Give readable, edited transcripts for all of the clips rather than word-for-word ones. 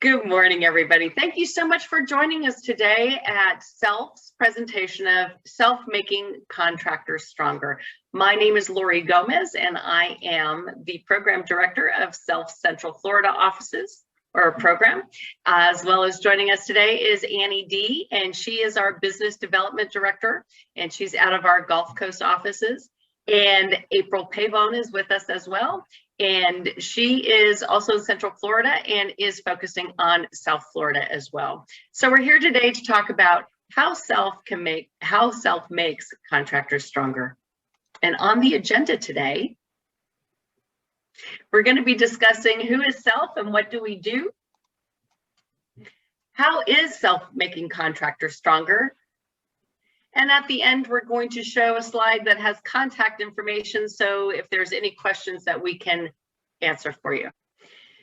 Good morning, everybody. Thank you so much for joining us today at Self's presentation of Self-Making Contractors Stronger. My name is Lori Gomez, and I am the Program Director of Self's Central Florida offices, or program. As well as joining us today is Annie D, and she is our Business Development Director, and she's out of our Gulf Coast offices. And April Pavone is with us as well. And she is also in Central Florida and is focusing on South Florida as well. So we're here today to talk about how self makes contractors stronger. And on the agenda today, we're going to be discussing who is self and what do we do? How is self making contractors stronger? And at the end, we're going to show a slide that has contact information. So if there's any questions that we can answer for you.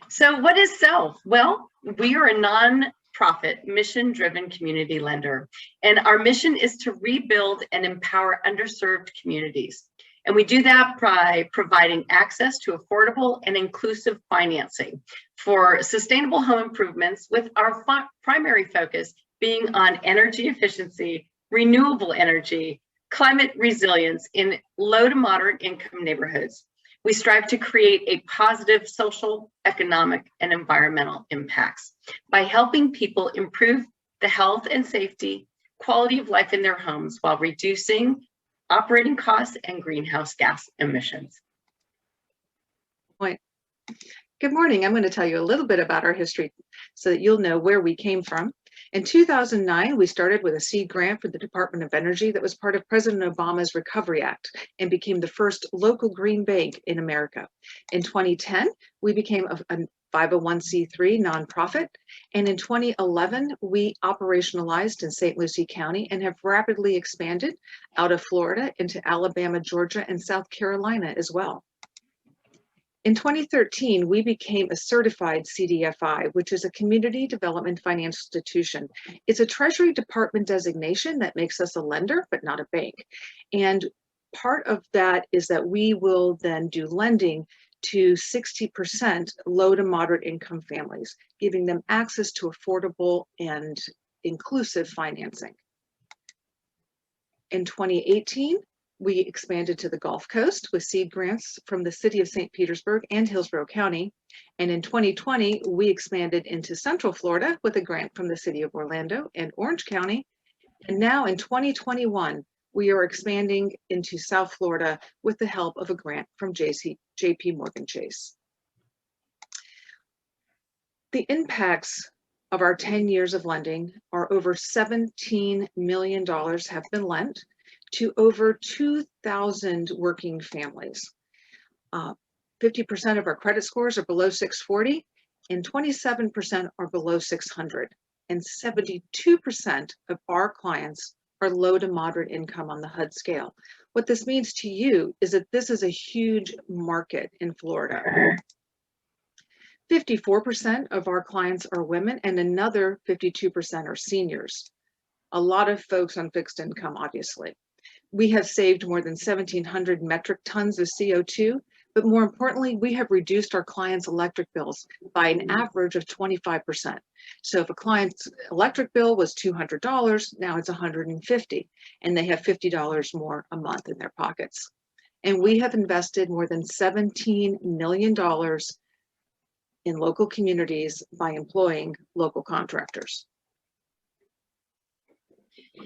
So what is self? Well, we are a non-profit, mission-driven community lender. And our mission is to rebuild and empower underserved communities. And we do that by providing access to affordable and inclusive financing for sustainable home improvements, with our primary focus being on energy efficiency, renewable energy, climate resilience in low to moderate income neighborhoods. We strive to create a positive social, economic, and environmental impacts by helping people improve the health and safety, quality of life in their homes while reducing operating costs and greenhouse gas emissions. Good morning. I'm going to tell you a little bit about our history so that you'll know where we came from. In 2009, we started with a seed grant for the Department of Energy that was part of President Obama's Recovery Act and became the first local green bank in America. In 2010, we became a 501c3 nonprofit, and in 2011, we operationalized in St. Lucie County and have rapidly expanded out of Florida into Alabama, Georgia, and South Carolina as well. In 2013, we became a certified CDFI, which is a community development financial institution. It's a Treasury Department designation that makes us a lender, but not a bank. And part of that is that we will then do lending to 60% low to moderate income families, giving them access to affordable and inclusive financing. In 2018, we expanded to the Gulf Coast with seed grants from the City of St. Petersburg and Hillsborough County. And in 2020, we expanded into Central Florida with a grant from the City of Orlando and Orange County. And now in 2021, we are expanding into South Florida with the help of a grant from JP Morgan Chase. The impacts of our 10 years of lending are over $17 million have been lent to over 2,000 working families. 50% of our credit scores are below 640, and 27% are below 600. And 72% of our clients are low to moderate income on the HUD scale. What this means to you is that this is a huge market in Florida. 54% of our clients are women, and another 52% are seniors. A lot of folks on fixed income, obviously. We have saved more than 1,700 metric tons of CO2, but more importantly, we have reduced our clients' electric bills by an average of 25%. So if a client's electric bill was $200, now it's $150, and they have $50 more a month in their pockets. And we have invested more than $17 million in local communities by employing local contractors.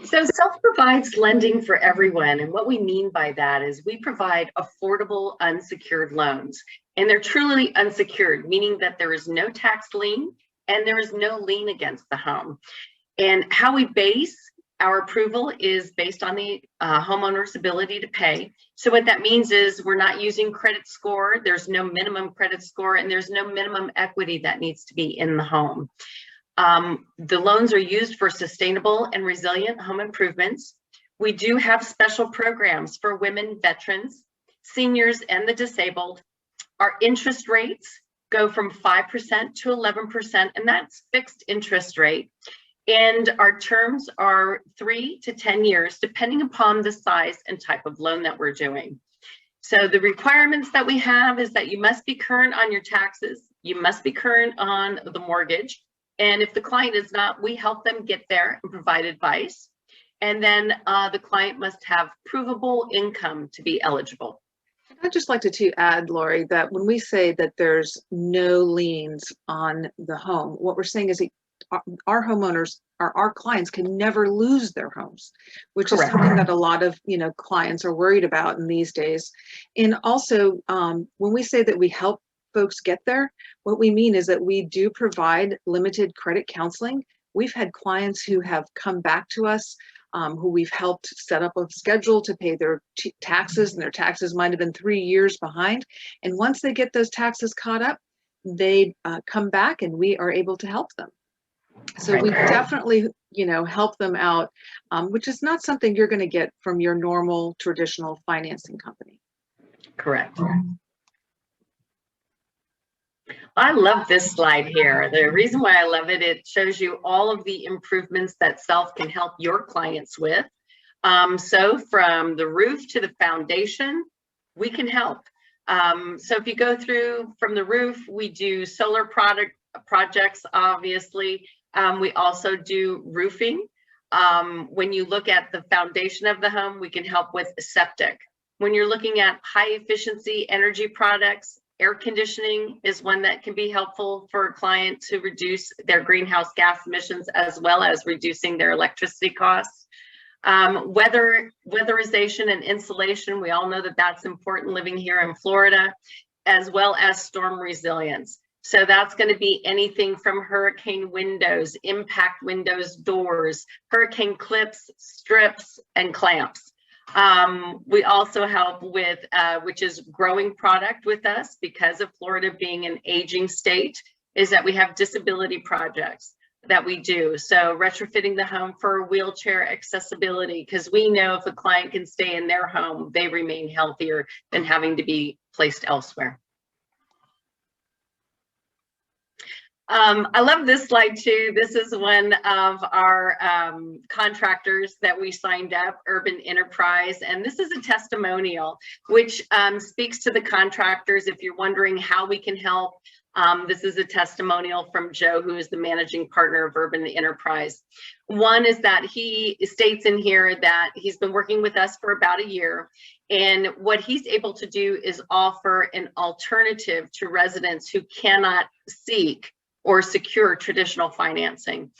So Self provides lending for everyone, and what we mean by that is we provide affordable unsecured loans, and they're truly unsecured, meaning that there is no tax lien and there is no lien against the home. And how we base our approval is based on the homeowner's ability to pay. So what that means is we're not using credit score, there's no minimum credit score, and there's no minimum equity that needs to be in the home. The loans are used for sustainable and resilient home improvements. We do have special programs for women, veterans, seniors, and the disabled. Our interest rates go from 5% to 11%, and that's fixed interest rate. And our terms are 3 to 10 years, depending upon the size and type of loan that we're doing. So the requirements that we have is that you must be current on your taxes, you must be current on the mortgage, And if the client is not, we help them get there and provide advice. And then the client must have provable income to be eligible. I'd just like to add, Lori, that when we say that there's no liens on the home, what we're saying is our homeowners, our clients can never lose their homes, which Correct. is something that a lot of clients are worried about in these days. And also, when we say that we help folks get there, what we mean is that we do provide limited credit counseling. We've had clients who have come back to us who we've helped set up a schedule to pay their taxes, and their taxes might have been 3 years behind. And once they get those taxes caught up, they come back and we are able to help them. So we definitely, help them out, which is not something you're going to get from your normal traditional financing company. Correct. I love this slide here. The reason why I love it, it shows you all of the improvements that Self can help your clients with. So from the roof to the foundation, we can help. So if you go through from the roof, we do solar projects, obviously. We also do roofing. When you look at the foundation of the home, we can help with septic. When you're looking at high efficiency energy products, air conditioning is one that can be helpful for a client to reduce their greenhouse gas emissions, as well as reducing their electricity costs. Weatherization and insulation, we all know that that's important living here in Florida, as well as storm resilience. So that's going to be anything from hurricane windows, impact windows, doors, hurricane clips, strips, and clamps. We also help with, which is growing product with us because of Florida being an aging state, is that we have disability projects that we do. So retrofitting the home for wheelchair accessibility, because we know if a client can stay in their home, they remain healthier than having to be placed elsewhere. I love this slide too. This is one of our contractors that we signed up, Urban Enterprise, and this is a testimonial which speaks to the contractors. If you're wondering how we can help, this is a testimonial from Joe, who is the managing partner of Urban Enterprise. One is that he states in here that he's been working with us for about a year, and what he's able to do is offer an alternative to residents who cannot seek or secure traditional financing.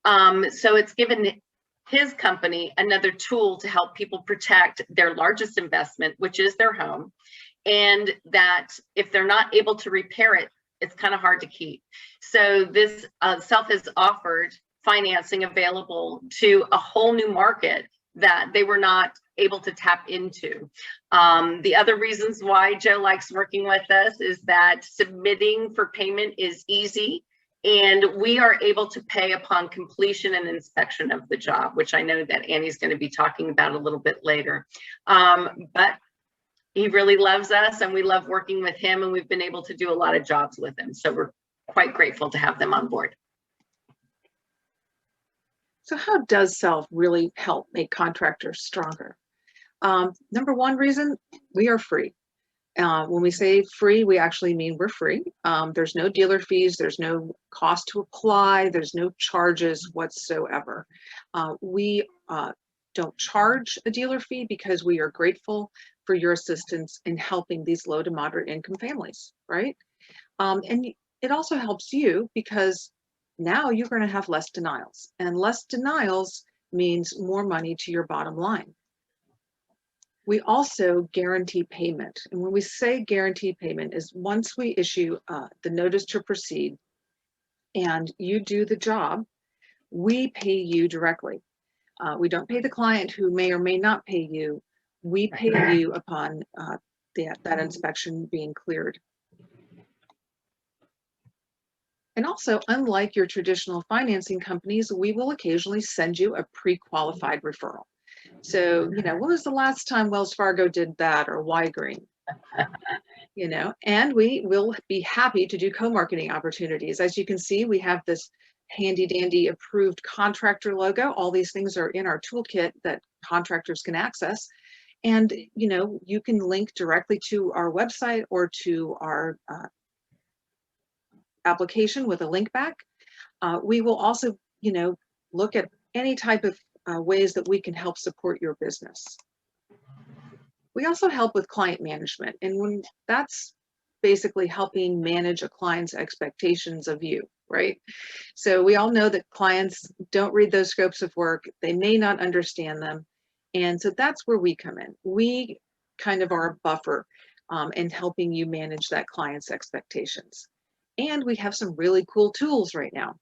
So it's given his company another tool to help people protect their largest investment, which is their home, and that if they're not able to repair it, it's kind of hard to keep. So this Self has offered financing available to a whole new market that they were not able to tap into. The other reasons why Joe likes working with us is that submitting for payment is easy, and we are able to pay upon completion and inspection of the job, which I know that Annie's going to be talking about a little bit later. But he really loves us, and we love working with him, and we've been able to do a lot of jobs with him. So we're quite grateful to have them on board. So how does Self really help make contractors stronger? Number one reason, we are free. When we say free, we actually mean we're free. There's no dealer fees, there's no cost to apply, there's no charges whatsoever. We don't charge a dealer fee because we are grateful for your assistance in helping these low to moderate income families, right? And it also helps you because now you're going to have less denials, and less denials means more money to your bottom line. We also guarantee payment. And when we say guarantee payment is once we issue the notice to proceed and you do the job, we pay you directly. We don't pay the client who may or may not pay you. We pay you upon that inspection being cleared. And also, unlike your traditional financing companies, we will occasionally send you a pre-qualified referral. So, when was the last time Wells Fargo did that, or Y-Green? And we will be happy to do co-marketing opportunities. As you can see, we have this handy dandy approved contractor logo. All these things are in our toolkit that contractors can access. And, you can link directly to our website or to our application with a link back. We will also, look at any type of ways that we can help support your business. We also help with client management, and when that's basically helping manage a client's expectations of you, right? So we all know that clients don't read those scopes of work. They may not understand them. And so that's where we come in. We kind of are a buffer in helping you manage that client's expectations. And we have some really cool tools right now.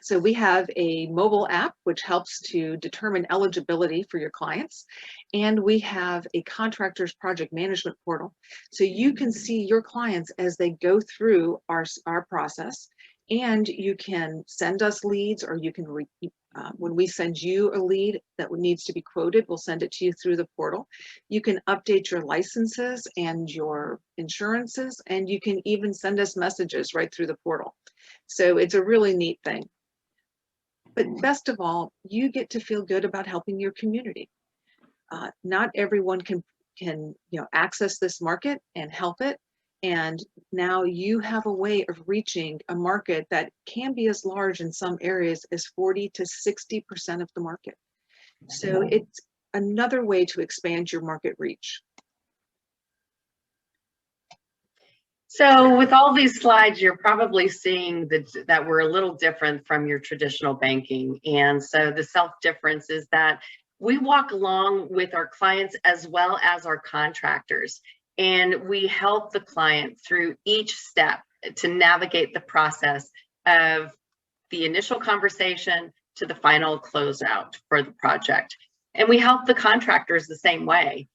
So we have a mobile app which helps to determine eligibility for your clients. And we have a contractors project management portal. So you can see your clients as they go through our process, and you can send us leads, or you can, when we send you a lead that needs to be quoted, we'll send it to you through the portal. You can update your licenses and your insurances, and you can even send us messages right through the portal. So it's a really neat thing. But best of all, you get to feel good about helping your community. Not everyone can access this market and help it. And now you have a way of reaching a market that can be as large in some areas as 40 to 60% of the market. So it's another way to expand your market reach. So with all these slides, you're probably seeing that we're a little different from your traditional banking. And so the self difference is that we walk along with our clients as well as our contractors, and we help the client through each step to navigate the process of the initial conversation to the final closeout for the project. And we help the contractors the same way.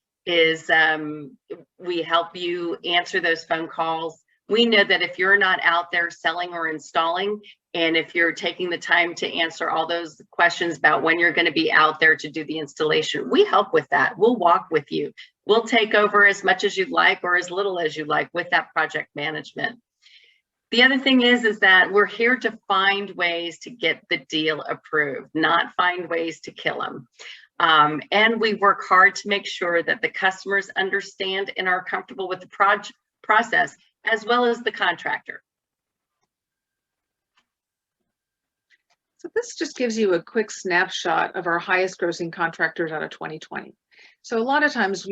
We help you answer those phone calls. We know that if you're not out there selling or installing, and if you're taking the time to answer all those questions about when you're going to be out there to do the installation, we help with that. We'll walk with you. We'll take over as much as you'd like or as little as you like with that project management. The other thing is that we're here to find ways to get the deal approved, not find ways to kill them. And we work hard to make sure that the customers understand and are comfortable with the process, as well as the contractor. So this just gives you a quick snapshot of our highest grossing contractors out of 2020. So a lot of times,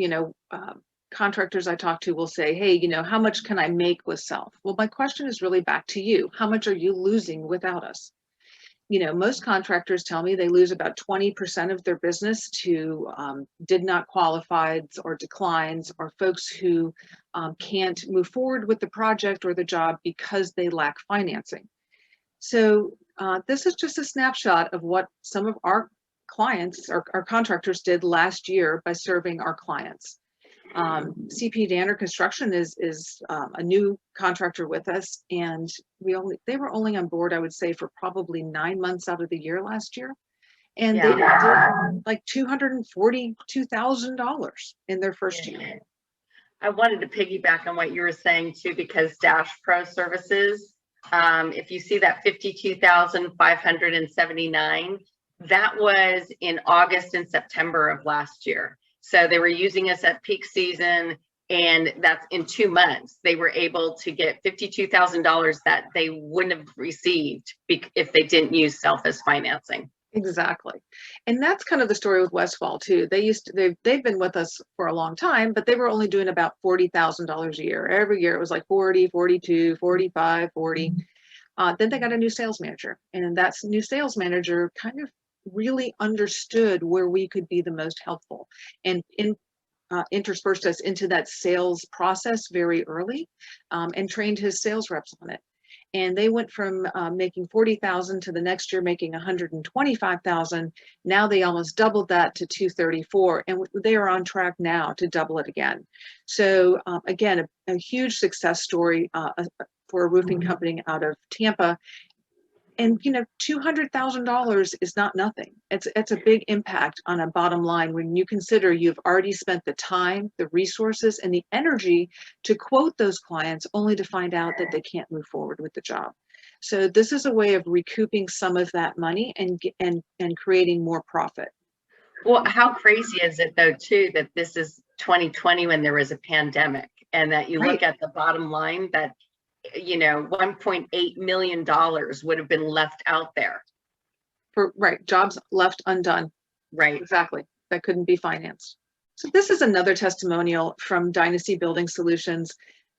contractors I talk to will say, hey, how much can I make with self? Well, my question is really back to you. How much are you losing without us? Most contractors tell me they lose about 20% of their business to did not qualified or declines, or folks who can't move forward with the project or the job because they lack financing. So this is just a snapshot of what some of our clients, our contractors, did last year by serving our clients. CP Danner Construction is a new contractor with us, and they were only on board, I would say, for probably 9 months out of the year last year, and they did like $242,000 in their first year. I wanted to piggyback on what you were saying too, because Dash Pro Services, if you see that 52,579, that was in August and September of last year. So they were using us at peak season, and that's in 2 months. They were able to get $52,000 that they wouldn't have received if they didn't use self as financing. Exactly. And that's kind of the story with Westfall too. They've been with us for a long time, but they were only doing about $40,000 a year. Every year it was like 40, 42, 45, 40. Then they got a new sales manager, and that new sales manager kind of really understood where we could be the most helpful, and interspersed us into that sales process very early, and trained his sales reps on it. And they went from making $40,000 to the next year making $125,000. Now they almost doubled that to $234,000, and they are on track now to double it again. So again, a huge success story for a roofing company out of Tampa. And $200,000 is not nothing. It's a big impact on a bottom line when you consider you've already spent the time, the resources, and the energy to quote those clients, only to find out that they can't move forward with the job. So this is a way of recouping some of that money and creating more profit. Well, how crazy is it though too that this is 2020 when there was a pandemic, and that you look at the bottom line, that you know, $1.8 million would have been left out there. Right, jobs left undone. Right. Exactly, that couldn't be financed. So this is another testimonial from Dynasty Building Solutions.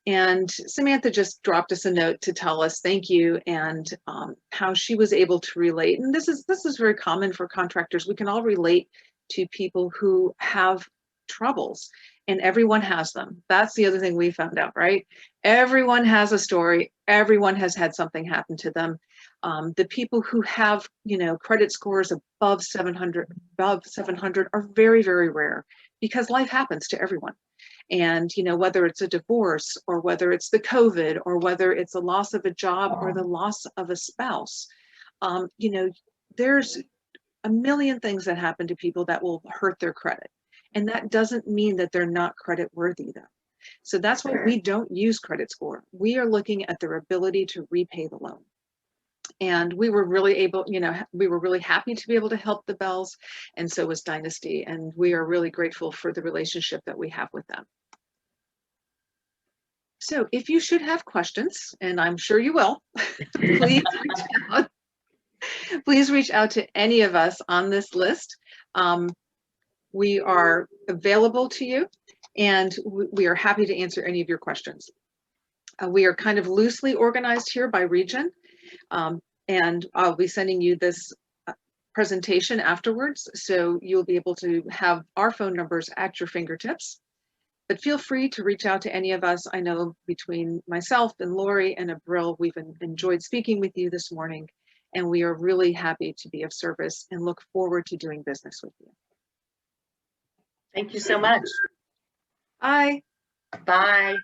And Samantha just dropped us a note to tell us thank you and how she was able to relate. And this is very common for contractors. We can all relate to people who have troubles, and everyone has them. That's the other thing we found out, right? Everyone has a story. Everyone has had something happen to them. The people who have, you know, credit scores above 700 are very, very rare because life happens to everyone. And, you know, whether it's a divorce or whether it's the COVID or whether it's a loss of a job or the loss of a spouse, you know, there's a million things that happen to people that will hurt their credit. And that doesn't mean that they're not credit worthy though. So that's why we don't use credit score. We are looking at their ability to repay the loan. And we were really able, you know, we were really happy to be able to help the Bells, and so was Dynasty. And we are really grateful for the relationship that we have with them. So if you should have questions, and I'm sure you will, please reach out. Please reach out to any of us on this list. We are available to you, and we are happy to answer any of your questions. We are kind of loosely organized here by region. And I'll be sending you this presentation afterwards, so you'll be able to have our phone numbers at your fingertips. But feel free to reach out to any of us. I know between myself and Lori and Abril, we've enjoyed speaking with you this morning, and we are really happy to be of service and look forward to doing business with you. Thank you so much. Bye. Bye.